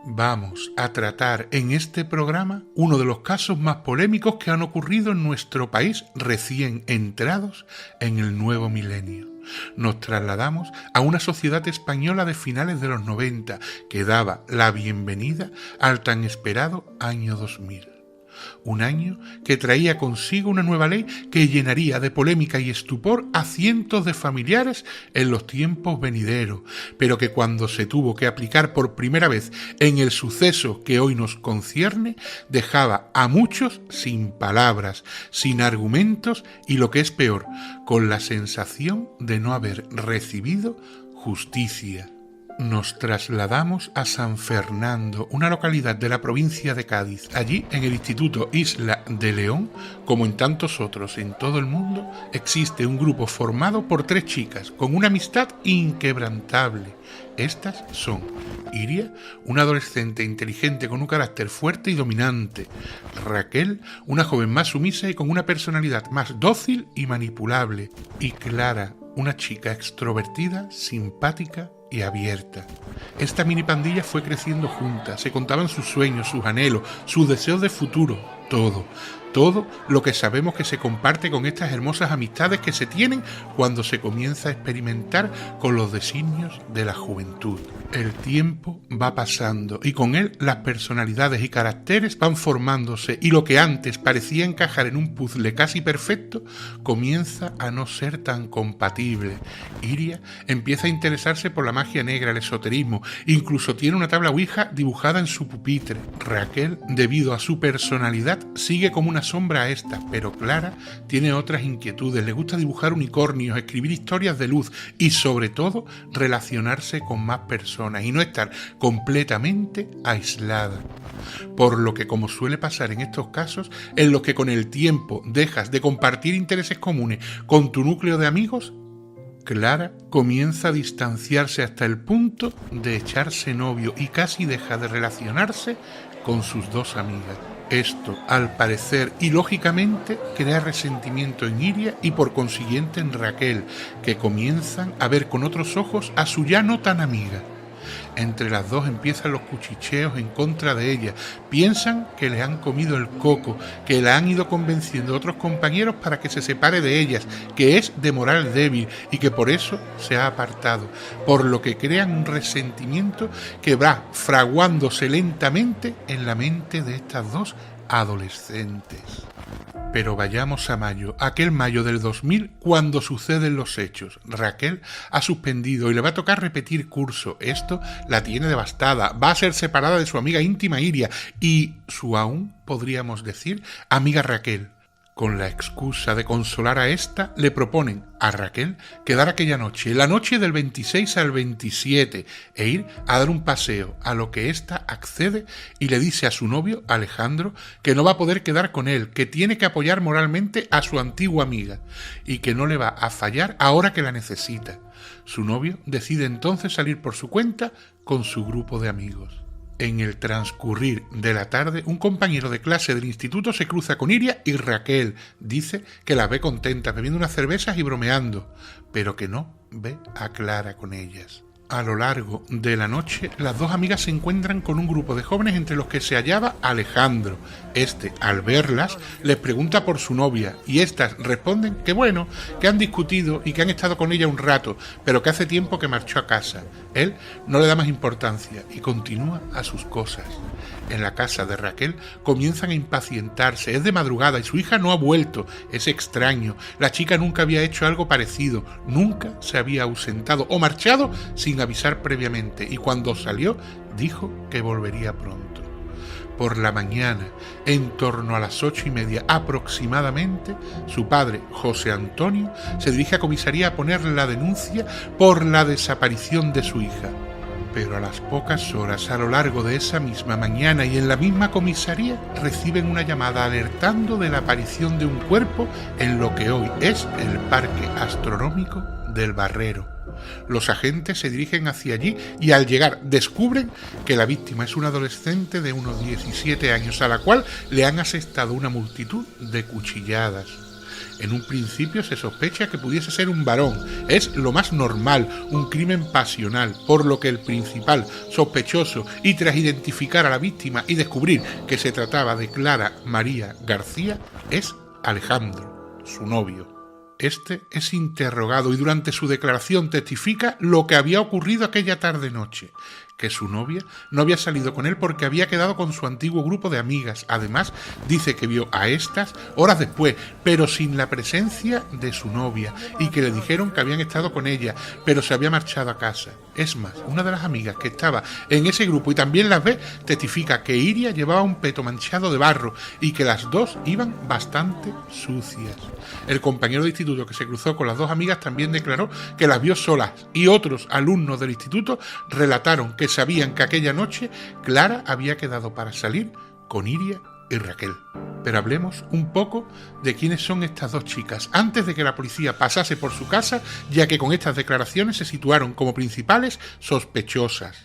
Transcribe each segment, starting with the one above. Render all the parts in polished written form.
Vamos a tratar en este programa uno de los casos más polémicos que han ocurrido en nuestro país recién entrados en el nuevo milenio. Nos trasladamos a una sociedad española de finales de los 90 que daba la bienvenida al tan esperado año 2000. Un año que traía consigo una nueva ley que llenaría de polémica y estupor a cientos de familiares en los tiempos venideros, pero que cuando se tuvo que aplicar por primera vez en el suceso que hoy nos concierne, dejaba a muchos sin palabras, sin argumentos y, lo que es peor, con la sensación de no haber recibido justicia. Nos trasladamos a San Fernando, una localidad de la provincia de Cádiz. Allí, en el Instituto Isla de León, como en tantos otros en todo el mundo, existe un grupo formado por 3 chicas con una amistad inquebrantable. Estas son Iria, una adolescente inteligente con un carácter fuerte y dominante; Raquel, una joven más sumisa y con una personalidad más dócil y manipulable; y Clara, una chica extrovertida, simpática y abierta. Esta mini pandilla fue creciendo junta, se contaban sus sueños, sus anhelos, sus deseos de futuro, todo lo que sabemos que se comparte con estas hermosas amistades que se tienen cuando se comienza a experimentar con los designios de la juventud. El tiempo va pasando y con él las personalidades y caracteres van formándose, y lo que antes parecía encajar en un puzzle casi perfecto comienza a no ser tan compatible. Iria empieza a interesarse por la magia negra, el esoterismo, incluso tiene una tabla ouija dibujada en su pupitre. Raquel, debido a su personalidad, sigue como una sombra a esta, pero Clara tiene otras inquietudes, le gusta dibujar unicornios, escribir historias de luz y, sobre todo, relacionarse con más personas y no estar completamente aislada. Por lo que, como suele pasar en estos casos, en los que con el tiempo dejas de compartir intereses comunes con tu núcleo de amigos, Clara comienza a distanciarse hasta el punto de echarse novio y casi deja de relacionarse con sus 2 amigas. Esto, al parecer y lógicamente, crea resentimiento en Iria y por consiguiente en Raquel, que comienzan a ver con otros ojos a su ya no tan amiga. Entre las dos empiezan los cuchicheos en contra de ella. Piensan que le han comido el coco, que la han ido convenciendo a otros compañeros para que se separe de ellas, que es de moral débil y que por eso se ha apartado, por lo que crean un resentimiento que va fraguándose lentamente en la mente de estas 2 adolescentes. Pero vayamos a mayo, aquel mayo del 2000, cuando suceden los hechos. Raquel ha suspendido y le va a tocar repetir curso. Esto la tiene devastada. Va a ser separada de su amiga íntima Iria y su aún, podríamos decir, amiga Raquel. Con la excusa de consolar a esta, le proponen a Raquel quedar aquella noche, la noche del 26 al 27, e ir a dar un paseo, a lo que ésta accede y le dice a su novio, Alejandro, que no va a poder quedar con él, que tiene que apoyar moralmente a su antigua amiga y que no le va a fallar ahora que la necesita. Su novio decide entonces salir por su cuenta con su grupo de amigos. En el transcurrir de la tarde, un compañero de clase del instituto se cruza con Iria y Raquel. Dice que las ve contentas, bebiendo unas cervezas y bromeando, pero que no ve a Clara con ellas. A lo largo de la noche, las 2 amigas se encuentran con un grupo de jóvenes entre los que se hallaba Alejandro. Este, al verlas, les pregunta por su novia y estas responden que bueno, que han discutido y que han estado con ella un rato, pero que hace tiempo que marchó a casa. Él no le da más importancia y continúa a sus cosas. En la casa de Raquel comienzan a impacientarse. Es de madrugada y su hija no ha vuelto. Es extraño. La chica nunca había hecho algo parecido. Nunca se había ausentado o marchado sin avisar previamente. Y cuando salió, dijo que volvería pronto. Por la mañana, en torno a las 8:30 aproximadamente, su padre, José Antonio, se dirige a comisaría a poner la denuncia por la desaparición de su hija. Pero a las pocas horas, a lo largo de esa misma mañana y en la misma comisaría, reciben una llamada alertando de la aparición de un cuerpo en lo que hoy es el Parque Astronómico del Barrero. Los agentes se dirigen hacia allí y al llegar descubren que la víctima es una adolescente de unos 17 años a la cual le han asestado una multitud de cuchilladas. En un principio se sospecha que pudiese ser un varón. Es lo más normal, un crimen pasional, por lo que el principal sospechoso, y tras identificar a la víctima y descubrir que se trataba de Clara María García, es Alejandro, su novio. Este es interrogado y durante su declaración testifica lo que había ocurrido aquella tarde-noche, que su novia no había salido con él porque había quedado con su antiguo grupo de amigas. Además, dice que vio a estas horas después, pero sin la presencia de su novia, y que le dijeron que habían estado con ella, pero se había marchado a casa. Es más, una de las amigas que estaba en ese grupo y también las ve, testifica que Iria llevaba un peto manchado de barro y que las dos iban bastante sucias. El compañero de instituto que se cruzó con las dos amigas también declaró que las vio solas, y otros alumnos del instituto relataron que sabían que aquella noche Clara había quedado para salir con Iria y Raquel. Pero hablemos un poco de quiénes son estas dos chicas, antes de que la policía pasase por su casa, ya que con estas declaraciones se situaron como principales sospechosas.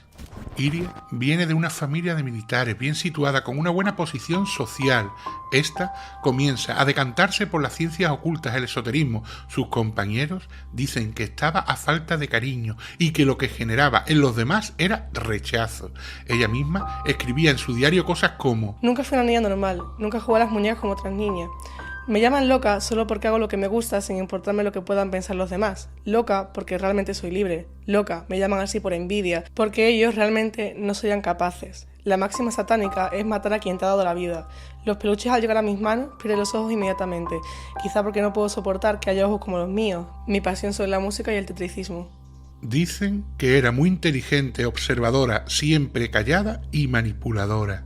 Iria viene de una familia de militares bien situada con una buena posición social. Esta comienza a decantarse por las ciencias ocultas, el esoterismo. Sus compañeros dicen que estaba a falta de cariño y que lo que generaba en los demás era rechazo. Ella misma escribía en su diario cosas como: nunca fui una niña normal, nunca jugué a las muñecas como otras niñas. Me llaman loca solo porque hago lo que me gusta sin importarme lo que puedan pensar los demás. Loca porque realmente soy libre. Loca, me llaman así por envidia, porque ellos realmente no serían capaces. La máxima satánica es matar a quien te ha dado la vida. Los peluches al llegar a mis manos pierden los ojos inmediatamente, quizá porque no puedo soportar que haya ojos como los míos. Mi pasión sobre la música y el tetricismo. Dicen que era muy inteligente, observadora, siempre callada y manipuladora.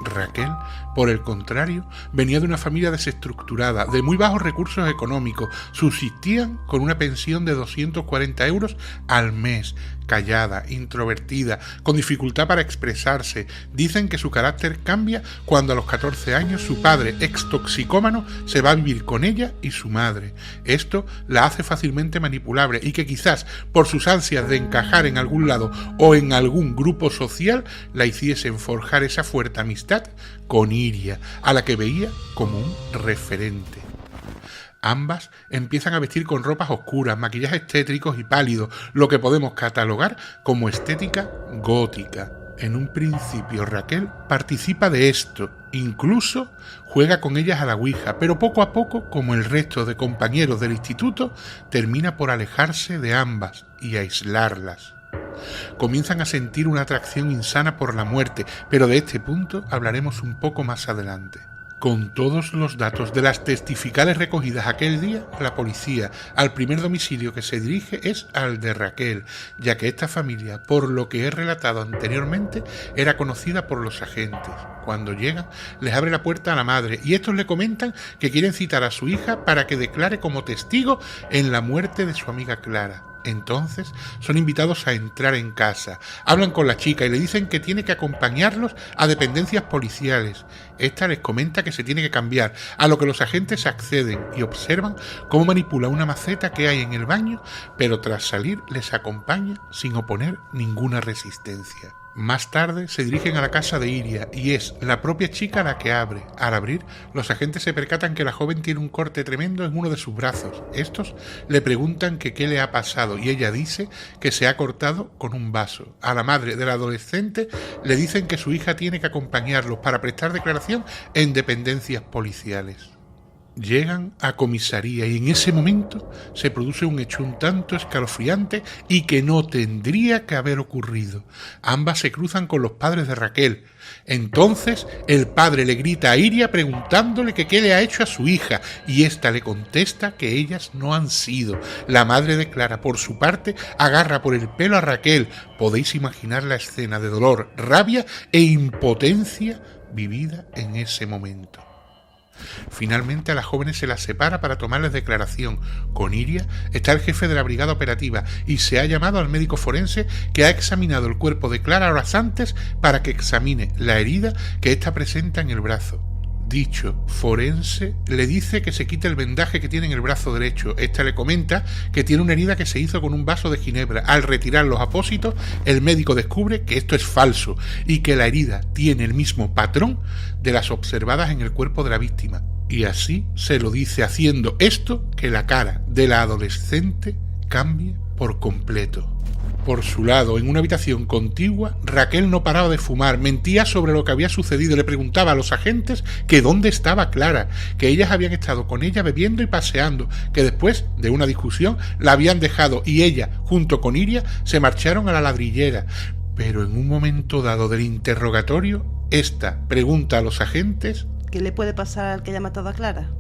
Raquel, por el contrario, venía de una familia desestructurada, de muy bajos recursos económicos, subsistían con una pensión de 240 euros al mes, callada, introvertida, con dificultad para expresarse. Dicen que su carácter cambia cuando a los 14 años su padre, ex toxicómano, se va a vivir con ella y su madre. Esto la hace fácilmente manipulable y que quizás por sus ansias de encajar en algún lado o en algún grupo social la hiciesen forjar esa fuerte amistad con Iria, a la que veía como un referente. Ambas empiezan a vestir con ropas oscuras, maquillajes tétricos y pálidos, lo que podemos catalogar como estética gótica. En un principio Raquel participa de esto, incluso juega con ellas a la ouija, pero poco a poco, como el resto de compañeros del instituto, termina por alejarse de ambas y aislarlas. Comienzan a sentir una atracción insana por la muerte, pero de este punto hablaremos un poco más adelante. Con todos los datos de las testificales recogidas aquel día, la policía al primer domicilio que se dirige es al de Raquel, ya que esta familia, por lo que he relatado anteriormente, era conocida por los agentes. Cuando llegan, les abre la puerta a la madre y estos le comentan que quieren citar a su hija para que declare como testigo en la muerte de su amiga Clara. Entonces son invitados a entrar en casa, hablan con la chica y le dicen que tiene que acompañarlos a dependencias policiales. Esta les comenta que se tiene que cambiar, a lo que los agentes acceden y observan cómo manipula una maceta que hay en el baño, pero tras salir les acompaña sin oponer ninguna resistencia. Más tarde se dirigen a la casa de Iria y es la propia chica la que abre. Al abrir, los agentes se percatan que la joven tiene un corte tremendo en uno de sus brazos. Estos le preguntan que qué le ha pasado y ella dice que se ha cortado con un vaso. A la madre del adolescente le dicen que su hija tiene que acompañarlos para prestar declaración en dependencias policiales. Llegan a comisaría y en ese momento se produce un hecho un tanto escalofriante y que no tendría que haber ocurrido. Ambas se cruzan con los padres de Raquel. Entonces el padre le grita a Iria preguntándole que qué le ha hecho a su hija y ésta le contesta que ellas no han sido. La madre de Clara, por su parte, agarra por el pelo a Raquel. Podéis imaginar la escena de dolor, rabia e impotencia vivida en ese momento. Finalmente a las jóvenes se las separa para tomarles declaración. Con Iria está el jefe de la brigada operativa y se ha llamado al médico forense que ha examinado el cuerpo de Clara horas antes para que examine la herida que ésta presenta en el brazo. Dicho forense le dice que se quite el vendaje que tiene en el brazo derecho. Esta le comenta que tiene una herida que se hizo con un vaso de ginebra. Al retirar los apósitos, el médico descubre que esto es falso y que la herida tiene el mismo patrón de las observadas en el cuerpo de la víctima. Y así se lo dice, haciendo esto que la cara de la adolescente cambie por completo. Por su lado, en una habitación contigua, Raquel no paraba de fumar, mentía sobre lo que había sucedido, le preguntaba a los agentes que dónde estaba Clara, que ellas habían estado con ella bebiendo y paseando, que después de una discusión la habían dejado y ella, junto con Iria, se marcharon a la ladrillera. Pero en un momento dado del interrogatorio, esta pregunta a los agentes: ¿qué le puede pasar al que haya matado a Clara?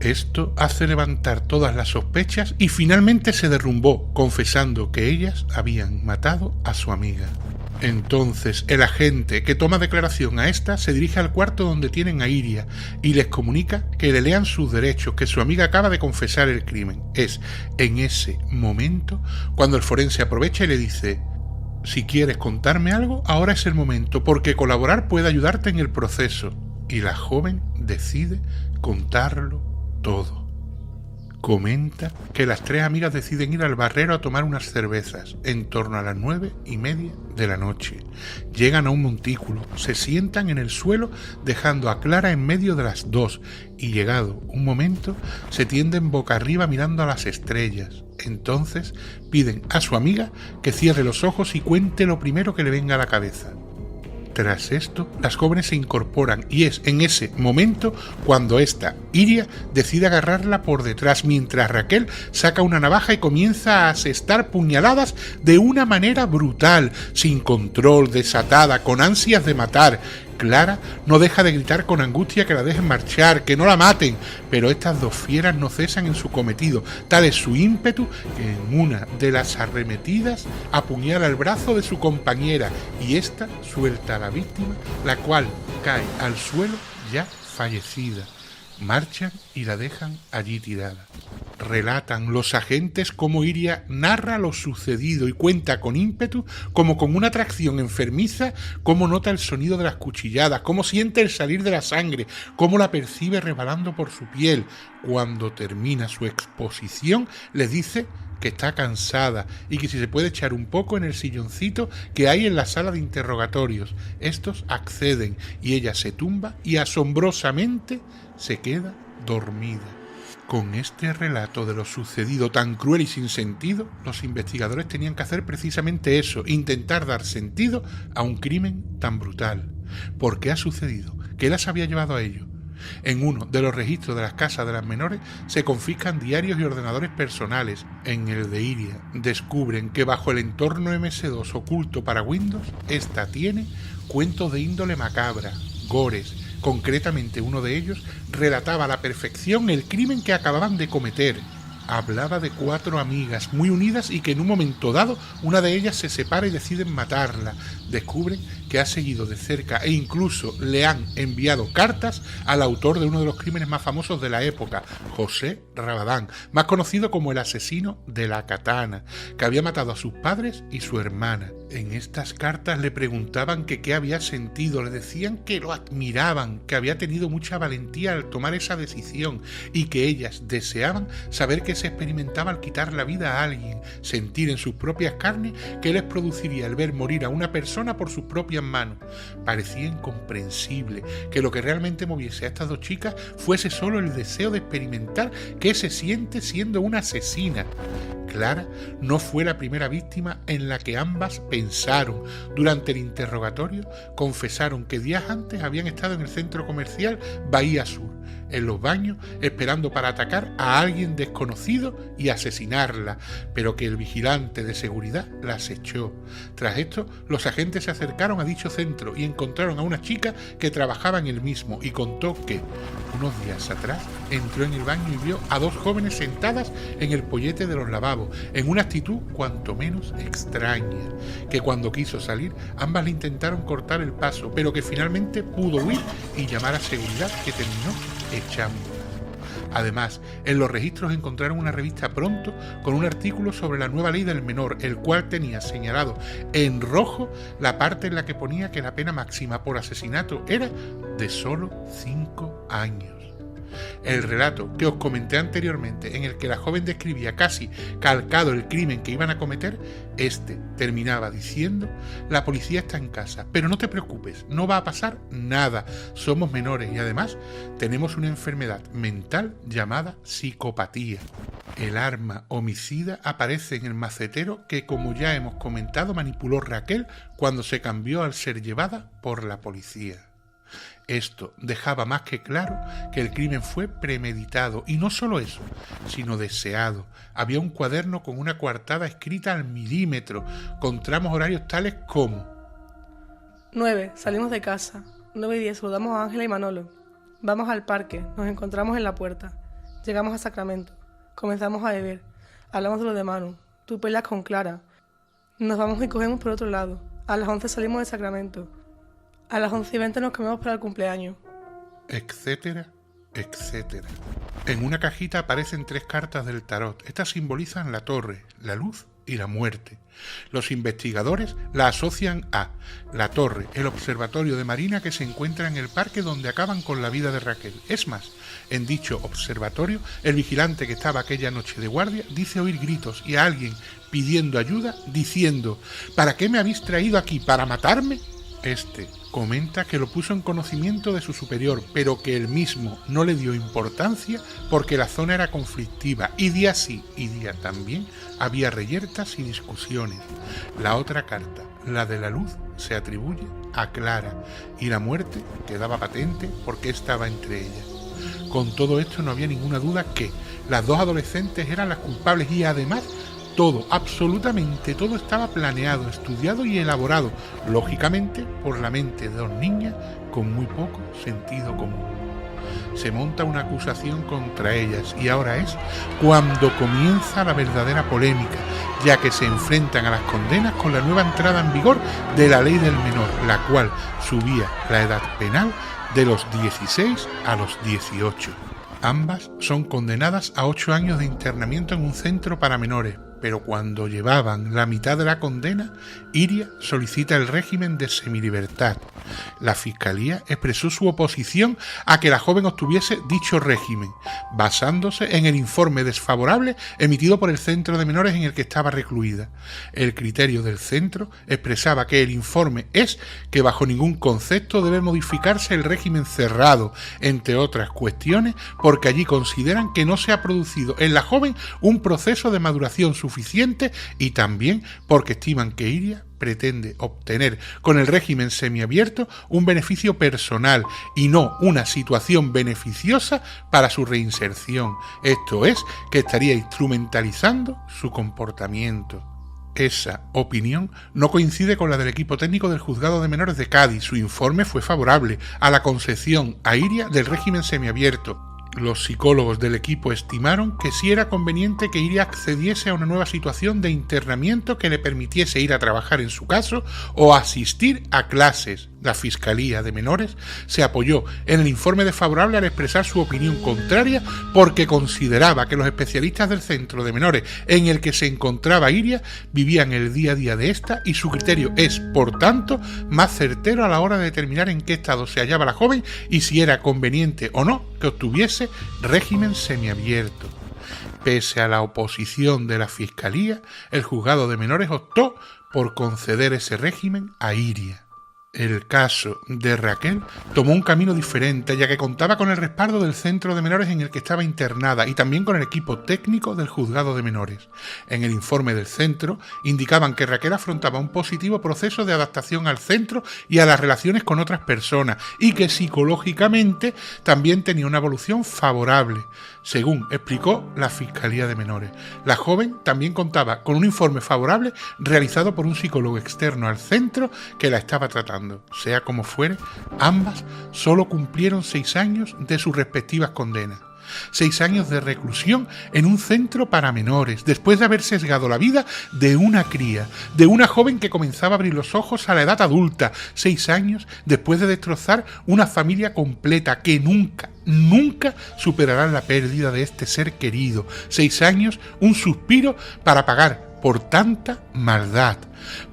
Esto hace levantar todas las sospechas y finalmente se derrumbó, confesando que ellas habían matado a su amiga. Entonces el agente que toma declaración a esta se dirige al cuarto donde tienen a Iria y les comunica que le lean sus derechos, que su amiga acaba de confesar el crimen. Es en ese momento cuando el forense aprovecha y le dice: si quieres contarme algo, ahora es el momento, porque colaborar puede ayudarte en el proceso. Y la joven decide contarlo todo. Comenta que las tres amigas deciden ir al Barrero a tomar unas cervezas en torno a las 9:30 de la noche. Llegan a un montículo, se sientan en el suelo dejando a Clara en medio de las dos y, llegado un momento, se tienden boca arriba mirando a las estrellas. Entonces piden a su amiga que cierre los ojos y cuente lo primero que le venga a la cabeza. Tras esto, las jóvenes se incorporan y es en ese momento cuando esta, Iria, decide agarrarla por detrás mientras Raquel saca una navaja y comienza a asestar puñaladas de una manera brutal, sin control, desatada, con ansias de matar. Clara no deja de gritar con angustia que la dejen marchar, que no la maten, pero estas dos fieras no cesan en su cometido. Tal es su ímpetu que en una de las arremetidas apuñala el brazo de su compañera y ésta suelta a la víctima, la cual cae al suelo ya fallecida. Marchan y la dejan allí tirada. Relatan los agentes cómo Iria narra lo sucedido y cuenta con ímpetu, como con una atracción enfermiza, cómo nota el sonido de las cuchilladas, cómo siente el salir de la sangre, cómo la percibe resbalando por su piel. Cuando termina su exposición, les dice que está cansada y que si se puede echar un poco en el silloncito que hay en la sala de interrogatorios. Estos acceden y ella se tumba y asombrosamente se queda dormida. Con este relato de lo sucedido tan cruel y sin sentido, los investigadores tenían que hacer precisamente eso, intentar dar sentido a un crimen tan brutal. ¿Por qué ha sucedido? ¿Qué las había llevado a ello? En uno de los registros de las casas de las menores se confiscan diarios y ordenadores personales. En el de Iria descubren que bajo el entorno MS2 oculto para Windows, esta tiene cuentos de índole macabra, gores. Concretamente, uno de ellos relataba a la perfección el crimen que acababan de cometer. Hablaba de 4 amigas muy unidas y que en un momento dado una de ellas se separa y deciden matarla. Descubren que ha seguido de cerca e incluso le han enviado cartas al autor de uno de los crímenes más famosos de la época, José Rabadán, más conocido como el asesino de la katana, que había matado a sus padres y su hermana. En estas cartas le preguntaban que qué había sentido, le decían que lo admiraban, que había tenido mucha valentía al tomar esa decisión y que ellas deseaban saber qué se experimentaba al quitar la vida a alguien, sentir en sus propias carnes qué les produciría el ver morir a una persona por sus propias manos. Parecía incomprensible que lo que realmente moviese a estas dos chicas fuese solo el deseo de experimentar qué se siente siendo una asesina. Clara no fue la primera víctima en la que ambas pensaron. Durante el interrogatorio confesaron que días antes habían estado en el centro comercial Bahía Sur, en los baños, esperando para atacar a alguien desconocido y asesinarla, pero que el vigilante de seguridad las echó. Tras esto, los agentes se acercaron a dicho centro y encontraron a una chica que trabajaba en el mismo y contó que, unos días atrás, entró en el baño y vio a 2 jóvenes sentadas en el pollete de los lavabos, en una actitud cuanto menos extraña, que cuando quiso salir, ambas le intentaron cortar el paso, pero que finalmente pudo huir y llamar a seguridad, que terminó echándola. Además, en los registros encontraron una revista Pronto con un artículo sobre la nueva ley del menor, el cual tenía señalado en rojo la parte en la que ponía que la pena máxima por asesinato era de solo 5 años. El relato que os comenté anteriormente, en el que la joven describía casi calcado el crimen que iban a cometer, terminaba diciendo: la policía está en casa, pero no te preocupes, no va a pasar nada, somos menores y además tenemos una enfermedad mental llamada psicopatía. El arma homicida aparece en el macetero que, como ya hemos comentado, manipuló Raquel cuando se cambió al ser llevada por la policía. Esto dejaba más que claro que el crimen fue premeditado, y no solo eso, sino deseado. Había un cuaderno con una coartada escrita al milímetro, con tramos horarios tales como: 9. Salimos de casa. 9:10. Saludamos a Ángela y Manolo. Vamos al parque. Nos encontramos en la puerta. Llegamos a Sacramento. Comenzamos a beber. Hablamos de lo de Manu. Tú peleas con Clara. Nos vamos y cogemos por otro lado. A las 11 salimos de Sacramento. A las 11:20 nos cambiamos para el cumpleaños. Etcétera, etcétera. En una cajita aparecen 3 cartas del tarot. Estas simbolizan la torre, la luz y la muerte. Los investigadores la asocian a la torre, el observatorio de Marina que se encuentra en el parque donde acaban con la vida de Raquel. Es más, en dicho observatorio, el vigilante que estaba aquella noche de guardia dice oír gritos y a alguien pidiendo ayuda, diciendo: ¿para qué me habéis traído aquí? ¿Para matarme? Comenta que lo puso en conocimiento de su superior, pero que él mismo no le dio importancia porque la zona era conflictiva y día sí y día también había reyertas y discusiones. La otra carta, la de la luz, se atribuye a Clara y la muerte quedaba patente porque estaba entre ellas. Con todo esto no había ninguna duda que las 2 adolescentes eran las culpables y además todo, absolutamente todo estaba planeado, estudiado y elaborado, lógicamente, por la mente de 2 niñas con muy poco sentido común. Se monta una acusación contra ellas y ahora es cuando comienza la verdadera polémica, ya que se enfrentan a las condenas con la nueva entrada en vigor de la ley del menor, la cual subía la edad penal de los 16 a los 18. Ambas son condenadas a 8 años de internamiento en un centro para menores, pero cuando llevaban la mitad de la condena, Iria solicita el régimen de semilibertad. La Fiscalía expresó su oposición a que la joven obtuviese dicho régimen, basándose en el informe desfavorable emitido por el centro de menores en el que estaba recluida. El criterio del centro expresaba que el informe es que bajo ningún concepto debe modificarse el régimen cerrado, entre otras cuestiones, porque allí consideran que no se ha producido en la joven un proceso de maduración suficiente y también porque estiman que Iria pretende obtener con el régimen semiabierto un beneficio personal y no una situación beneficiosa para su reinserción. Esto es, que estaría instrumentalizando su comportamiento. Esa opinión no coincide con la del equipo técnico del Juzgado de Menores de Cádiz. Su informe fue favorable a la concesión a Iria del régimen semiabierto. Los psicólogos del equipo estimaron que sí era conveniente que Iria accediese a una nueva situación de internamiento que le permitiese ir a trabajar en su caso o asistir a clases. La Fiscalía de Menores se apoyó en el informe desfavorable al expresar su opinión contraria porque consideraba que los especialistas del centro de menores en el que se encontraba Iria vivían el día a día de esta y su criterio es, por tanto, más certero a la hora de determinar en qué estado se hallaba la joven y si era conveniente o no que obtuviese régimen semiabierto. Pese a la oposición de la Fiscalía, el Juzgado de Menores optó por conceder ese régimen a Iria. El caso de Raquel tomó un camino diferente, ya que contaba con el respaldo del centro de menores en el que estaba internada y también con el equipo técnico del Juzgado de Menores. En el informe del centro indicaban que Raquel afrontaba un positivo proceso de adaptación al centro y a las relaciones con otras personas y que psicológicamente también tenía una evolución favorable, según explicó la Fiscalía de Menores. La joven también contaba con un informe favorable realizado por un psicólogo externo al centro que la estaba tratando. Sea como fuere, ambas solo cumplieron 6 años de sus respectivas condenas. 6 años de reclusión en un centro para menores, después de haber sesgado la vida de una cría, de una joven que comenzaba a abrir los ojos a la edad adulta. 6 años después de destrozar una familia completa que nunca superarán la pérdida de este ser querido. 6 años, un suspiro para pagar por tanta maldad.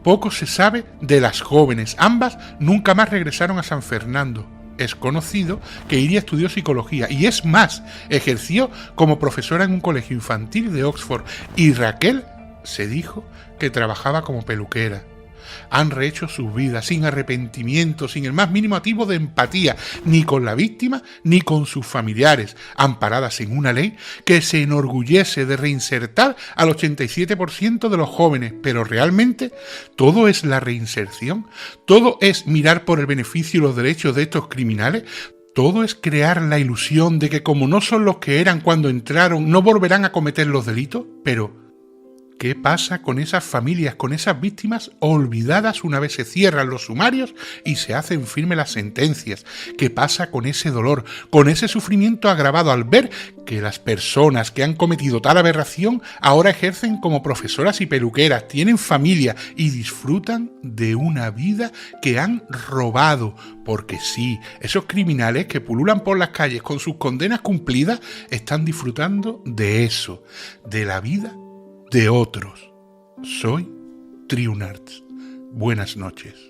Poco se sabe de las jóvenes. Ambas nunca más regresaron a San Fernando. es conocido que Iria estudió psicología y es más, ejerció como profesora en un colegio infantil de Oxford, y Raquel se dijo que trabajaba como peluquera. Han rehecho sus vidas sin arrepentimiento, sin el más mínimo atisbo de empatía, ni con la víctima ni con sus familiares, amparadas en una ley que se enorgullece de reinsertar al 87% de los jóvenes. Pero realmente todo es la reinserción, todo es mirar por el beneficio y los derechos de estos criminales. Todo es crear la ilusión de que como no son los que eran cuando entraron, no volverán a cometer los delitos. Pero ¿qué pasa con esas familias, con esas víctimas olvidadas una vez se cierran los sumarios y se hacen firmes las sentencias? ¿Qué pasa con ese dolor, con ese sufrimiento agravado al ver que las personas que han cometido tal aberración ahora ejercen como profesoras y peluqueras, tienen familia y disfrutan de una vida que han robado? Porque sí, esos criminales que pululan por las calles con sus condenas cumplidas están disfrutando de eso, de la vida de otros. Soy Triunarts. Buenas noches.